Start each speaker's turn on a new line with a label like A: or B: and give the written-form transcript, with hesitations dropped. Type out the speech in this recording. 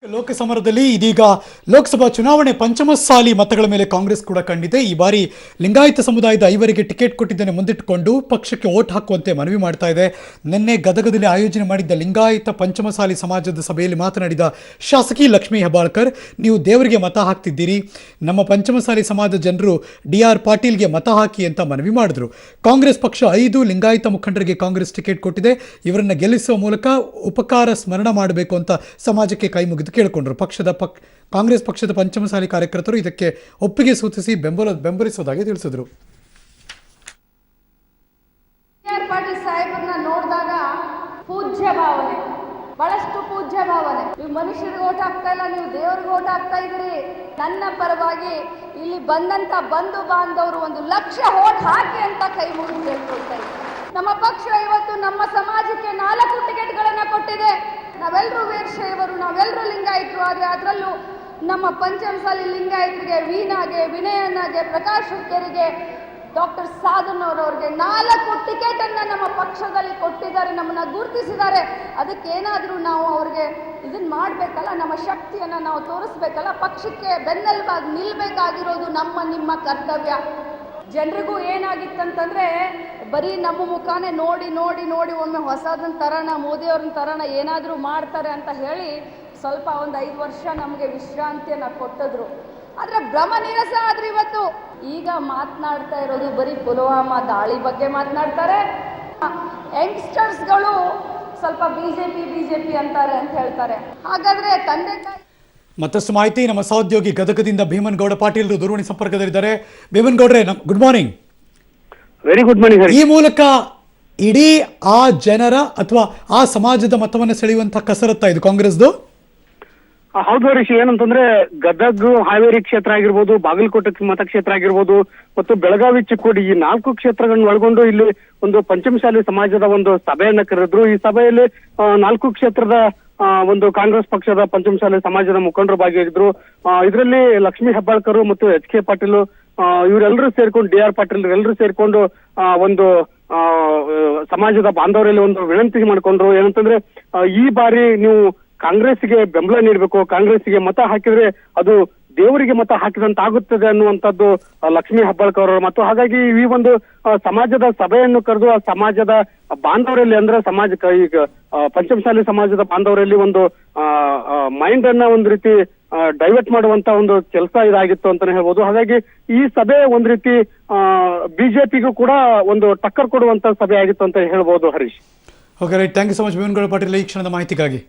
A: ಲೋಕಸಮರದಲ್ಲಿ ಇದೀಗ ಲೋಕಸಭಾ ಚುನಾವಣೆ ಪಂಚಮಸಾಲಿ ಮತಗಳ ಮೇಲೆ ಕಾಂಗ್ರೆಸ್ ಕೂಡ ಕಂಡಿದೆ. ಈ ಬಾರಿ ಲಿಂಗಾಯತ ಸಮುದಾಯದ 5 ಟಿಕೆಟ್ ಕೊಟ್ಟಿದ್ದನ್ನು ಮುಂದಿಟ್ಟುಕೊಂಡು ಪಕ್ಷಕ್ಕೆ ವೋಟ್ ಹಾಕುವಂತೆ ಮನವಿ ಮಾಡ್ತಾ ಇದೆ. ನಿನ್ನೆ ಗದಗದಲ್ಲಿ ಆಯೋಜನೆ ಮಾಡಿದ್ದ ಲಿಂಗಾಯತ ಪಂಚಮಸಾಲಿ ಸಮಾಜದ ಸಭೆಯಲ್ಲಿ ಮಾತನಾಡಿದ ಶಾಸಕಿ ಲಕ್ಷ್ಮೀ ಹೆಬ್ಬಾಳ್ಕರ್, ನೀವು ದೇವರಿಗೆ ಮತ ಹಾಕ್ತಿದ್ದೀರಿ, ನಮ್ಮ ಪಂಚಮಸಾಲಿ ಸಮಾಜದ ಜನರು DR ಪಾಟೀಲ್ಗೆ ಮತ ಹಾಕಿ ಅಂತ ಮನವಿ ಮಾಡಿದ್ರು. ಕಾಂಗ್ರೆಸ್ ಪಕ್ಷ 5 ಲಿಂಗಾಯತ ಮುಖಂಡರಿಗೆ ಕಾಂಗ್ರೆಸ್ ಟಿಕೆಟ್ ಕೊಟ್ಟಿದೆ, ಇವರನ್ನ ಗೆಲ್ಲಿಸುವ ಮೂಲಕ ಉಪಕಾರ ಸ್ಮರಣ ಮಾಡಬೇಕು ಅಂತ ಸಮಾಜಕ್ಕೆ ಕೈ ಮುಗಿದು ಕೇಳಿಕೊಂಡರು. ಕಾಂಗ್ರೆಸ್ ಪಕ್ಷದ ಪಂಚಮಸಾಲಿ ಕಾರ್ಯಕರ್ತರು ಇದಕ್ಕೆ ಒಪ್ಪಿಗೆ ಸೂಚಿಸಿ ಬೆಂಬಲಿಸುವುದಾಗಿ ತಿಳಿಸಿದರು.
B: ಪಾಟೀಲ್ ಸಾಹೇಬರನ್ನ ನೋಡಿದಾಗ ಪೂಜ್ಯ ಭಾವನೆ, ಬಹಳಷ್ಟು ಪೂಜ್ಯ ಭಾವನೆ. ನೀವು ಮನುಷ್ಯರಿಗೆ ಓಟ್ ಹಾಕ್ತಾ ಇಲ್ಲ, ನೀವು ದೇವರಿಗೆ ಓಟ್ ಹಾಕ್ತಾ ಇದ್ದೀರಿ. ನನ್ನ ಪರವಾಗಿ ಇಲ್ಲಿ ಬಂದಂತ ಬಂಧು ಬಾಂಧವರು 1 ಲಕ್ಷ ಓಟ್ ಹಾಕಿ ಅಂತ ಕೈ ಮುಗಿದು ಕೇಳ್ಕೊಳ್ತಾ ಇದ್ದಾರೆ. ನಮ್ಮ ಪಕ್ಷ ಇವತ್ತು ನಮ್ಮ ಸಮಾಜಕ್ಕೆ 4 ಟಿಕೆಟ್ಗಳನ್ನ ಕೊಟ್ಟಿದೆ. ನಾವೆಲ್ಲರೂ ವೀರಶೈವರು, ನಾವೆಲ್ಲರೂ ಲಿಂಗಾಯತರು. ಆದರೆ ಅದರಲ್ಲೂ ನಮ್ಮ ಪಂಚಮಸಾಲಿ ಲಿಂಗಾಯತರಿಗೆ, ವೀಣಾಗೆ, ವಿನಯನಾಗೆ, ಪ್ರಕಾಶ್ ಹುಕ್ಕೇರಿಗೆ, ಡಾಕ್ಟರ್ ಸಾಧನ್ ಅವರವ್ರಿಗೆ 4 ಟಿಕೆಟ್ ಅನ್ನ ನಮ್ಮ ಪಕ್ಷದಲ್ಲಿ ಕೊಟ್ಟಿದ್ದಾರೆ, ನಮ್ಮನ್ನ ಗುರುತಿಸಿದ್ದಾರೆ. ಅದಕ್ಕೇನಾದರೂ ನಾವು ಅವ್ರಿಗೆ ಇದನ್ನ ಮಾಡಬೇಕಲ್ಲ, ನಮ್ಮ ಶಕ್ತಿಯನ್ನ ನಾವು ತೋರಿಸ್ಬೇಕಲ್ಲ, ಪಕ್ಷಕ್ಕೆ ಬೆನ್ನೆಲುಬಾಗಿ ನಿಲ್ಬೇಕಾಗಿರೋದು ನಿಮ್ಮ ಕರ್ತವ್ಯ. ಜನರಿಗೂ ಏನಾಗಿತ್ತಂತಂದ್ರೆ ಬರೀ ನಮ್ಮ ಮುಖಾನೇ ನೋಡಿ ನೋಡಿ ನೋಡಿ ಒಮ್ಮೆ ಹೊಸದನ್ನ ತರೋಣ, ಮೋದಿಯವ್ರನ್ನ ತರೋಣ, ಏನಾದರೂ ಮಾಡ್ತಾರೆ ಅಂತ ಹೇಳಿ ಸ್ವಲ್ಪ 5 ವರ್ಷ ನಮಗೆ ವಿಶ್ರಾಂತಿಯನ್ನು ಕೊಟ್ಟಿದ್ರು. ಆದರೆ ಭ್ರಮ ನಿರಸ ಆದ್ರೆ ಇವತ್ತು ಈಗ ಮಾತನಾಡ್ತಾ ಇರೋದು ಬರೀ ಪುಲ್ವಾಮಾ ದಾಳಿ ಬಗ್ಗೆ ಮಾತನಾಡ್ತಾರೆ. ಯಂಗ್ಸ್ಟರ್ಸ್ಗಳು ಸ್ವಲ್ಪ ಬಿಜೆಪಿ ಅಂತಾರೆ ಅಂತ ಹೇಳ್ತಾರೆ. ಹಾಗಾದ್ರೆ ತಂದೆ ತಾಯಿ.
A: ಮತ್ತಷ್ಟು ಮಾಹಿತಿ ನಮ್ಮ ಸಹೋದ್ಯೋಗಿ ಗದಗದಿಂದ ಭೀಮನಗೌಡ ಪಾಟೀಲ್ ದೂರವಾಣಿ ಸಂಪರ್ಕದಲ್ಲಿದ್ದಾರೆ. ಭೀಮನಗೌಡ್ರೆ, good morning.
C: Very good morning.
A: ಈ ಮೂಲಕ ಇಡೀ ಆ ಜನರ ಅಥವಾ ಆ ಸಮಾಜದ ಮತವನ್ನು ಸೆಳೆಯುವಂತಹ ಕಸರತ್ತ ಇದು ಕಾಂಗ್ರೆಸ್ದು?
C: ಹೌದು ಹರೀಶ್, ಏನಂತಂದ್ರೆ ಗದಗ್ ಹಾವೇರಿ ಕ್ಷೇತ್ರ ಆಗಿರ್ಬೋದು, ಬಾಗಲಕೋಟೆ ಮತಕ್ಷೇತ್ರ ಆಗಿರ್ಬೋದು ಮತ್ತು ಬೆಳಗಾವಿ ಚಿಕ್ಕೋಡಿ, ಈ 4 ಕ್ಷೇತ್ರಗಳನ್ನ ಒಳಗೊಂಡು ಇಲ್ಲಿ ಒಂದು ಪಂಚಮಸಾಲಿ ಸಮಾಜದ ಒಂದು ಸಭೆಯನ್ನ ಕರೆದ್ರು. ಈ ಸಭೆಯಲ್ಲಿ 4 ಕ್ಷೇತ್ರದ ಒಂದು ಕಾಂಗ್ರೆಸ್ ಪಕ್ಷದ ಪಂಚಮಸಾಲಿ ಸಮಾಜದ ಮುಖಂಡರು ಭಾಗಿಯಾಗಿದ್ರು. ಇದರಲ್ಲಿ ಲಕ್ಷ್ಮೀ ಹೆಬ್ಬಾಳ್ಕರ್ ಮತ್ತು HK ಪಾಟೀಲ್ ಇವರೆಲ್ಲರೂ ಸೇರ್ಕೊಂಡು, DR ಪಾಟೀಲ್ ಎಲ್ಲರೂ ಸೇರ್ಕೊಂಡು ಒಂದು ಸಮಾಜದ ಬಾಂಧವರಲ್ಲಿ ಒಂದು ವಿನಂತಿ ಮಾಡ್ಕೊಂಡ್ರು. ಏನಂತಂದ್ರೆ ಈ ಬಾರಿ ನೀವು ಕಾಂಗ್ರೆಸ್ಗೆ ಬೆಂಬಲ ನೀಡಬೇಕು, ಕಾಂಗ್ರೆಸ್ಗೆ ಮತ ಹಾಕಿದ್ರೆ ಅದು ದೇವರಿಗೆ ಮತ ಹಾಕಿದಂತ ಆಗುತ್ತದೆ ಅನ್ನುವಂಥದ್ದು ಲಕ್ಷ್ಮೀ ಹೆಬ್ಬಾಳ್ಕರ್ ಅವರ ಮಾತು. ಹಾಗಾಗಿ ಈ ಒಂದು ಸಮಾಜದ ಸಭೆಯನ್ನು ಕರೆದು ಆ ಸಮಾಜದ ಬಾಂಧವರಲ್ಲಿ, ಅಂದ್ರೆ ಈಗ ಪಂಚಮಸಾಲಿ ಸಮಾಜದ ಬಾಂಧವರಲ್ಲಿ ಒಂದು ಮೈಂಡ್ ಅನ್ನ ಒಂದು ರೀತಿ ಡೈವರ್ಟ್ ಮಾಡುವಂತ ಒಂದು ಕೆಲಸ ಇದಾಗಿತ್ತು ಅಂತಾನೆ ಹೇಳ್ಬೋದು. ಹಾಗಾಗಿ ಈ ಸಭೆ ಒಂದ್ ರೀತಿ ಬಿಜೆಪಿಗೂ ಕೂಡ ಒಂದು ಟಕ್ಕರ್ ಕೊಡುವಂತ ಸಭೆ ಆಗಿತ್ತು ಅಂತ ಹೇಳ್ಬೋದು Harish.
A: Okay right, thank you so much Bhimanagouda Patil ಈ ಕ್ಷಣದ ಮಾಹಿತಿಗಾಗಿ.